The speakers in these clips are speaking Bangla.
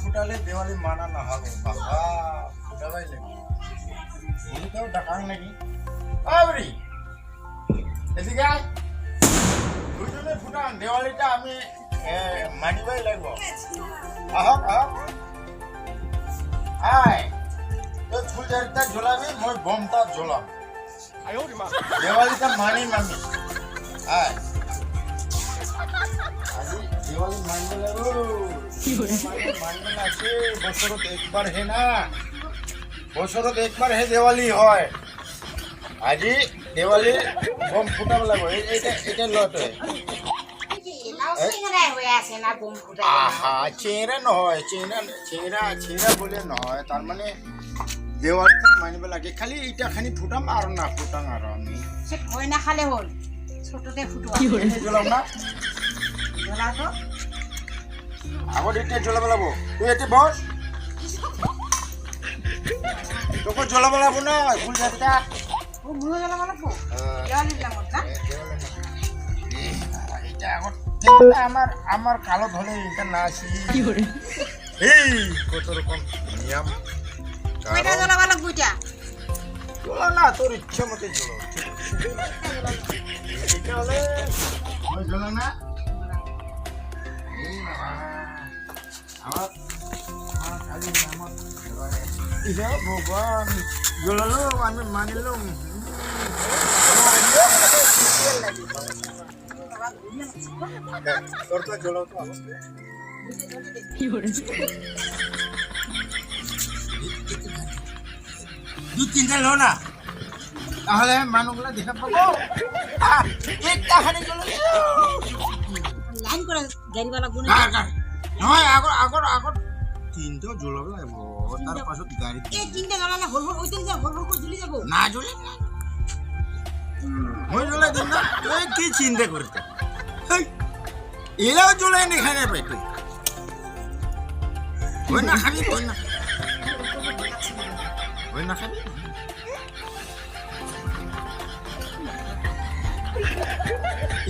ফুটালে দেওয়ালি মানা না হবে বাবা ফুটাবাই লাগে বুড়িটাও ডাকাং নাকি আবরি এদিকে আয় দুজনে ফুটান দেওয়ালিটা আমি মানিবাই লাগব আহক আহক আয় তো ফুলঝাড়িটা ঝোলাবি মই বোমটা ঝোলাম দেওয়ালিটা মানি আমি আয় আজি দেওয়ালি মানবে লাগো মানবে না সে বছরত একবার হে না বছরত একবার হে দেওয়ালি হয় আজি দেওয়ালি বোম ফুটাব লাগব এটা লটে আহা চেংরা নহয় চেংরা বলে নহয় তার মানে দেওয়ালিটা মানিব লাগে খালি এটা খানি ফুটাম আর না ফুটাং আর আমি সে ভয় না খালে হল ছোটতে ফুটুয়া জ্বলাম না জ্বলা তো আগত এতিয়া জ্বলাব লাগব তুই এতে বস তোকে জ্বলাব লাগব না ফুলঝাড়িটা ও মুহ জ্বলা মানে পো দেওয়ালি লাগত না এটা আগত আমার কালো ধরে এটা না আসি এই কত রকম নিয়ম কয়টা জ্বলাবা লাগবো এটা জ্বলা না তোর ইচ্ছে মতো জ্বলো এটা হলে ওই জ্বলা না আমার খালি আমার ভগবান জ্বলালো আমি মানিলাম তোর তো জ্বলাও তো দু তিনটা লো না তাহলে মানুষগুলা দেখা পাবো একটা খানি জ্বলালো লাইন করে গাড়িওয়ালা গুনে নহয় আগর তিনটা জ্বলাব লাগব তার পাছত গাড়ি এই তিনটা জ্বলালে হল হল ওই দিন যে হল হল করে জ্বলি যাব না জ্বলে না মই জ্বলাই দিম না তুই কি চিন্তা করতে এলাও জ্বলাই নি খানে পাই তুই ওই না খাবি ওই না খাবি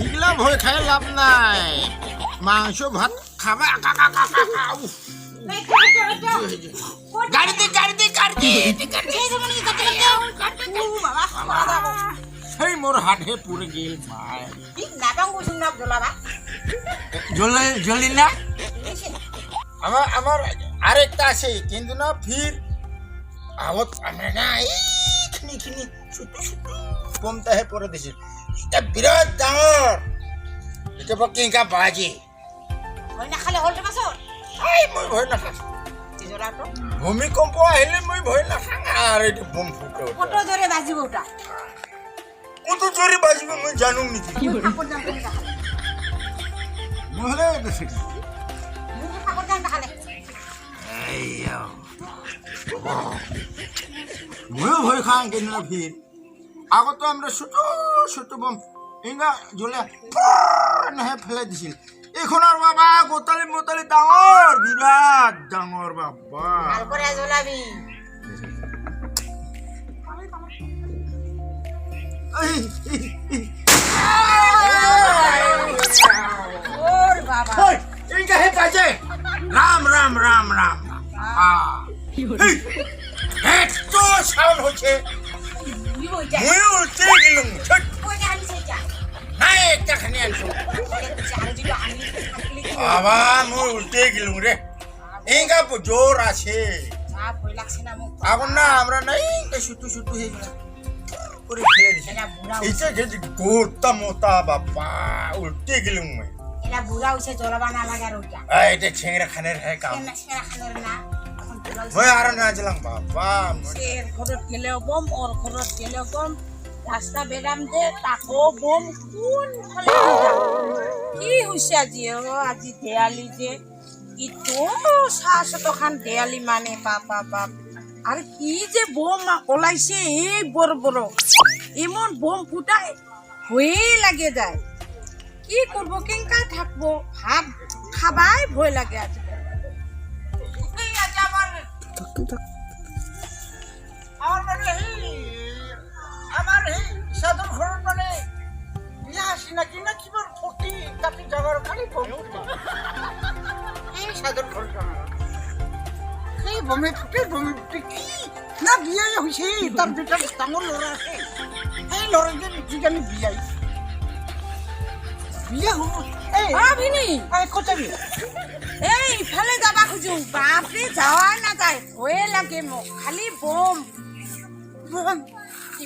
এগুলা ভয় খাই লাভ নাই মাংস ভাত খাবা গাড়িতে সেই মোর হাত হে পুরে গেল ভাই নাটাং বসুন না জ্বলাবা জ্বলি না আমার আরেকটা আছে কিন্তু না ফির আওয়াজ আমরা না এইখানি ছোট কমতা হে পরে দিছি এটা বিরাট ডাঙর এটা কিংকা বাজি ভয় না খালে হলটা পাছত এই মই ভয় না খাই জ্বলা তো ভূমিকম্প আহিলে মই ভয় না খাং আর এটা বোম ফুটে কত জোরে বাজিব ওটা কত জোরে বাজিব মই জানুম নি ঠাকুর জান কোন খালে মহলে দেখি ঠাকুর জান খালে এইয়া মই ভয় খাং কেন না ফির আগত তো আমরা ছোট বোম ইংগা জ্বলে না ফেলে দিছিল এখন আর বাবা গোতালি ডাঙর বিরাট ডাঙর বাবা ভাল করে জ্বলাবি ওর বাবা ইংগা হে কাজে রাম তো সাউন্ড হচ্ছে মই উল্টে গেলুম ছট নাই একটা খানি আনছো বাবা মই উল্টে গেলুম রে ইংগা জোর আছে এখন না আমরা নাই শুটু হয়ে গেল করে ফেলে দিছি এইটা যে গোটা মোটা বাবা উল্টে গেলুম মই এলা বুড়া হইছে জ্বলাবা না লাগে আর ওটা এইটা ছেংরা খানের হে কাম ছেড়া খানের না মই আর না জলাম বাবা এর ঘরত গেলেও বম ওর ঘরত গেলেও বম রাস্তা বেরাম যে তাকো বম কোন ফালে কি হইছে আজি দেয়ালি যে কি তো শাসতখান দেয়ালি মানে বাপ আর কি যে বোম ওলাইছে এই বড় এমন বোম ফুটায় হয়ে লাগে যায় কি করবো কেঙ্কা থাকবো ভাত খাবাই ভয় লাগে আজকাল আমার সাধন ঘর মানে ইয়া আসি না কিনা কিবার ফটি কাটি জাগার খালি এই সাধন ঘর বমে ফুটে কি না বিয়াই হৈছে তাৰ ভিতৰত ডাঙৰ ল'ৰা আছে এই ল'ৰাজন যিজনী বিয়া হ'ব ভিনি ক'ত যাবি এই ইফালে যাবা খোজো বাপৰে যাৱাই নাযায় ভয়ে লাগে মোক খালি বম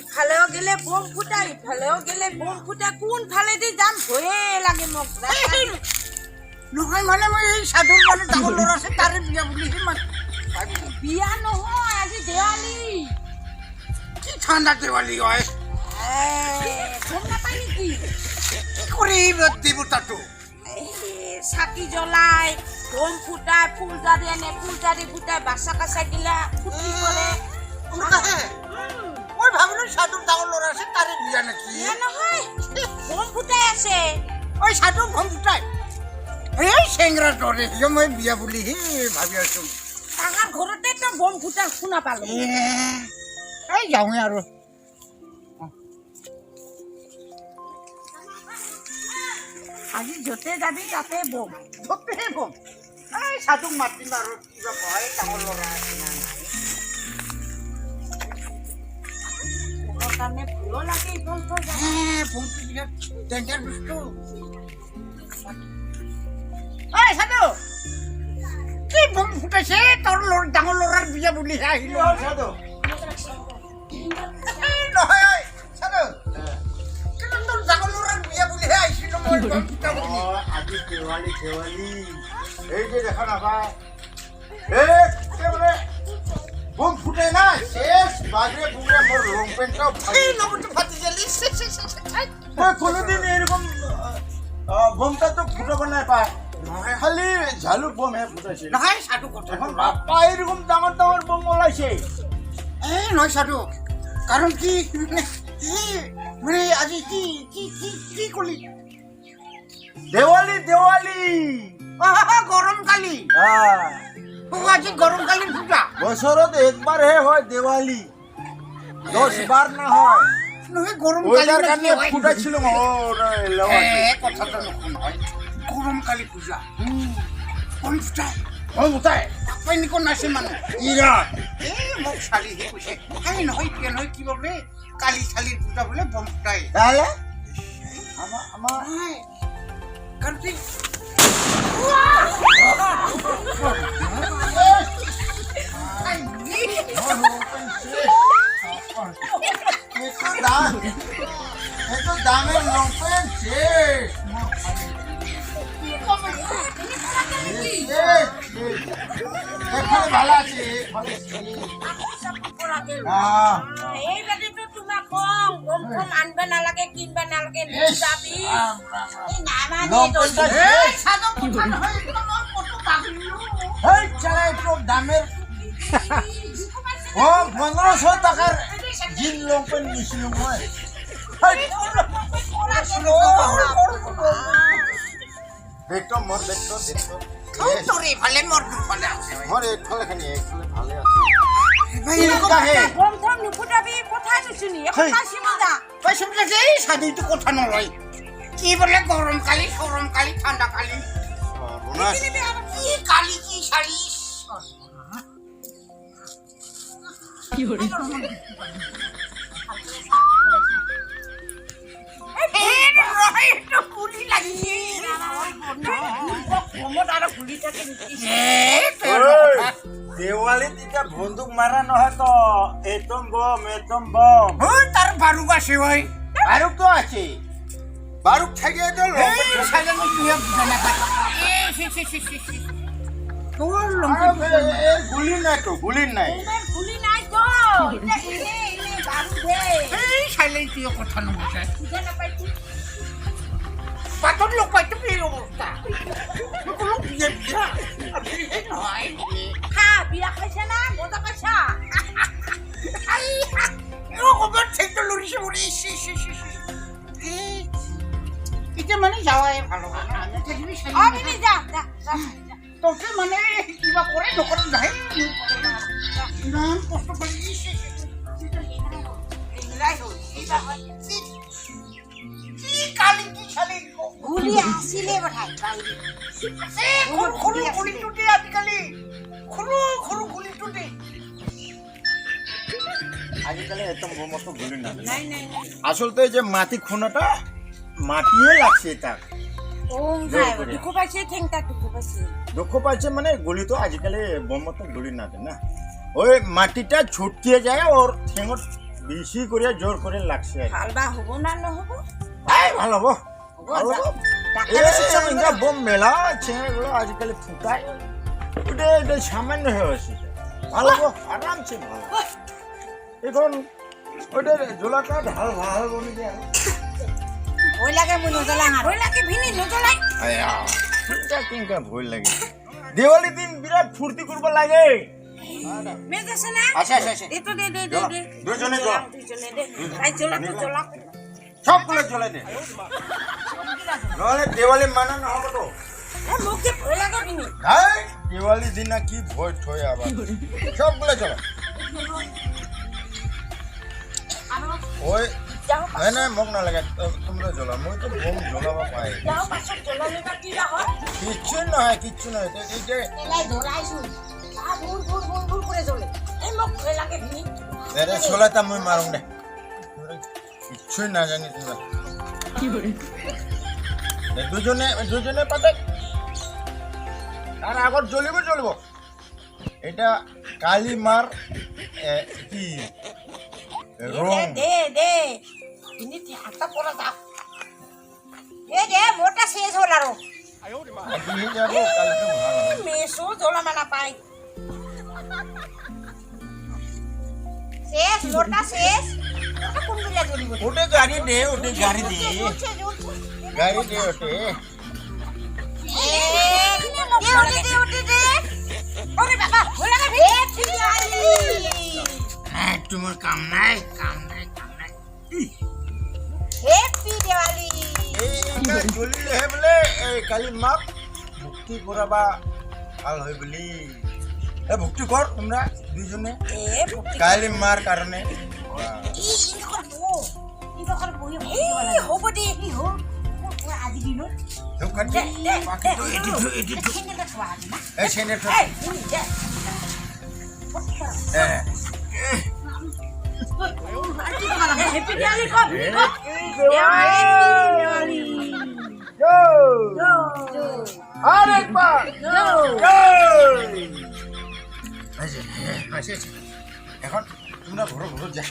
ইফালেও গেলে বম ফুটা ইফালেও গেলে বম ফুটা কোনফালেদি যাম ভয়ে লাগে মোক নহয় মানে মই এই সাধুৰ মানে ডাঙৰ ল'ৰা আছে তাৰে বিয়া বুলিহে মানে বিয়া নহয় আজি দেৱালী কি ঠাণ্ডা দেৱালী হয় গম নাপায় নেকি কি কৰি দেৱতাটো চাকি জ্বলাই বম ফুটাই ফুলজাৰি আনে ফুলজাৰি ফুটাই বাচ্চা কাচা গিলা ফুটি কৰে মই ভাবিলো সাধুৰ ডাঙৰ ল'ৰা আছে তাৰে বিয়া নেকি নহয় বম ফুটাই আছে ঐ সাধু বম ফুটাই এই চেংৰা দৰে মই বিয়া বুলিহে ভাবি আছো তাৰ ঘৰতে তো বম ফুটা শুনা পালো এই যাওঁৱে আৰু আজি য'তে যাবি তাতে বম ধপে বম এই সাধুক মাতিম আৰু কিবা কয় ডাঙৰ ল'ৰা আছে না মোৰ কাৰণে ভুলো লাগে বম ফুটা বমটো বিৰাট ডেঞ্জাৰ বস্তু ঐ সাধু কি বম ফুটাইছে তোৰ ডাঙৰ ল'ৰাৰ বিয়া বুলিহে আহিলো নহয় সাধু কিন্তু তোৰ ডাঙৰ ল'ৰাৰ বিয়া বুলিহে আহিছিলো মই বম ফুটাব আজি দেৱালী এই যে দেখা নাপায় একেবাৰে বম ফুটে না শেষ বাজে বুড়ে মোর লং প্যান্টটাও এই নম্বরটা ফাটি গেলি কোনোদিন এরকম বোমটা তো ফুটাবো না পায় খালি ঝালুক বোম হে ফুটাইছে নহয় সাধু কথা এখন বাপ্পা এরকম ডাঙর ডাঙর বোম ওলাইছে এই নহয় সাধু কারণ কি মানে আজি কি কি কি কি করলি দেওয়ালি গরমকালি আজি গরমকালি পূজা বছরত একবার হে হয় দেওয়ালি 10 বার না হয় নহয় গরমকালি ওইটার কারণে ফুটাইছিল কথাটা নহয় গরমকালি পূজা কোন ফুটাই ফুটায় তাপাই নিকো নাছে মানে ইরা এই মোক শালি হে কৈছে এই নহয় কি নহয় কি বলে কালি শালির পূজা বলে বম ফুটাই তাহলে আমার কারণ কি দামের লং প্যান্ট শেষ ভালো আছে এই বাদেতো তোমাক কওঁ বম ফম আনব নালাগে কিনব নালাগে যাবি এই নামানে সাধু কথা নহয় কত পাগলিও দামের 1500 টাকার জিন লং প্যান্ট নিয়েছিল মই দেখতো মোর দেখতো তোরে ভালে মোর দুফালে আছে মোর একফালে খানি একফালে ভালে আছে ভাই এরকম হে বম ফম নুফুটাবি কথা নুশুনি এখন কাশি মজা পয়সা বলে এই সাধু তো কথা নলয় কি বলে গরমকালি সরমকালি ঠান্ডাকালি কি কালি কি শাড়ি কি হরে দেওয়ালি দিকে বন্দুক মারা নহয় তো এটম বম তার বারুক আছে ভাই বারুক তো আছে বারুক থেকে তো সাজানো তুই বুঝা না পাই তোর গুলি নাই তো গুলি নাই গুলি নাই তো ইনে বাবু দে এই সাইলেন্ট তুই কথা নবুঝা বুঝা না পাই পাতর লোক পাইতে এই অবস্থা কোনো বিয়ে বিয়া এই নয় খা বিয়া খাইছে না মজা পাইছা ও কবার থেকে লরিছে বলি এটা মানে যাওয়াই ভালো না আমি থাকবি আমি যা যা তোকে মানে কিবা করে নকরে যাই নাম কষ্ট করে কি কালি কি শালি গুলি আসিলে বঠাই সৰু গুলিটোতে আজিকালি সৰু গুলিটো টুটি আজিকালি একদম মতো গুলি না নাই নাই নাই আসলতে যে মাটি খুনাটা মাটিয়ে লাগছে তাক ওম জোৰ ভাই কৰি। দুখ পাইছে ঠেংটা দুখ পাইছে দুঃখ পাচ্ছে মানে গুলি তো আজিকালি বোমতো গুলি না দেয় না ওই মাটিটা ছুটকিয়ে যায় ওর ঠেঙত বেশি করে জোর করে লাগছে আর কি। ভাল বা হব না নহব এই ভালো হবো ভালো হবো ডাক্তারের শিক্ষা এই ইনকা বোম মেলা ছেলেগুলো আজিকালি ফুটায় ওটা এটা সামান্য হয়ে আছে ভালো হবো আরামসে ভালো এখন ওটা জোলাটা ঢাল ভাল বনি যায় ভয় লাগে মই নজলা আর ভয় লাগে ভিনি নজলাই আয়া চিন্তা চিন্তা ভয় লাগে দেওয়ালি দিন বিরাট ফুর্তি করব লাগে মেজ আছে না আচ্ছা আচ্ছা আচ্ছা এতো দে দে দে জ্বলা, দে দুজনে জ্বলা। দুজনে দে আই জ্বলা তো জ্বলা সবগুলো চলে দে নহলে দেওয়ালি মানানো হবে তো এ মুখে ভয় লাগে ভিনি হ্যাঁ দেওয়ালি দিন না কি ভয় ঠয় আবার সবগুলো চলো ওই যাও নাই নাই মোক নালাগে তোমরা জ্বলা মই তো বোম জ্বলাব পাই যাও পাছত জ্বলালে বা কি হয় কিচ্ছু নহয় এই যে এলাই জ্বলাইছো আ ভুর ভুর ভুর ভুর করে জ্বলে এই মোক ভয় লাগে ভিনি এরে চলাটা মই মারুম দে তোমরা কিচ্ছুই না জানি তোমরা দুজনে পাতে তার আগত জ্বলিব এটা কালী মার কি রং দে দে ভিনি হাতটা পড়া যাও এ দে মোটা শেষ হল আর দিয়ে যাবো কালকে ভালো হবে। মেসো জ্বলা মানা পাই শেষ মোটা শেষ কোন দিলা জ্বলিব ওটা গাড়ি দে ওটা গাড়ি দে জ্বলছে জ্বলছে গাড়ি দে ওটে ওরে বাবা ভোলা গে তোমার কাম নাই হ্যাপি দিওয়ালি এইটা জ্বলিলেহে বোলে এই কালি মাক ভক্তি কৰাবা ভাল হয় বুলি ভক্তি কৰ তোমরা দুইজনে এ ভক্তি কালি মাৰ কাৰণে ই ইনকৰ বহি হ'ব দে কি হ'ল আজি দিনত চেণ্ডেলটা থোৱা আজি না এই চেণ্ডেল এই শুনি দে হ্যাপি দিওয়ালি কম দিওয়ালি আর একবার এখন তোমরা ঘর যা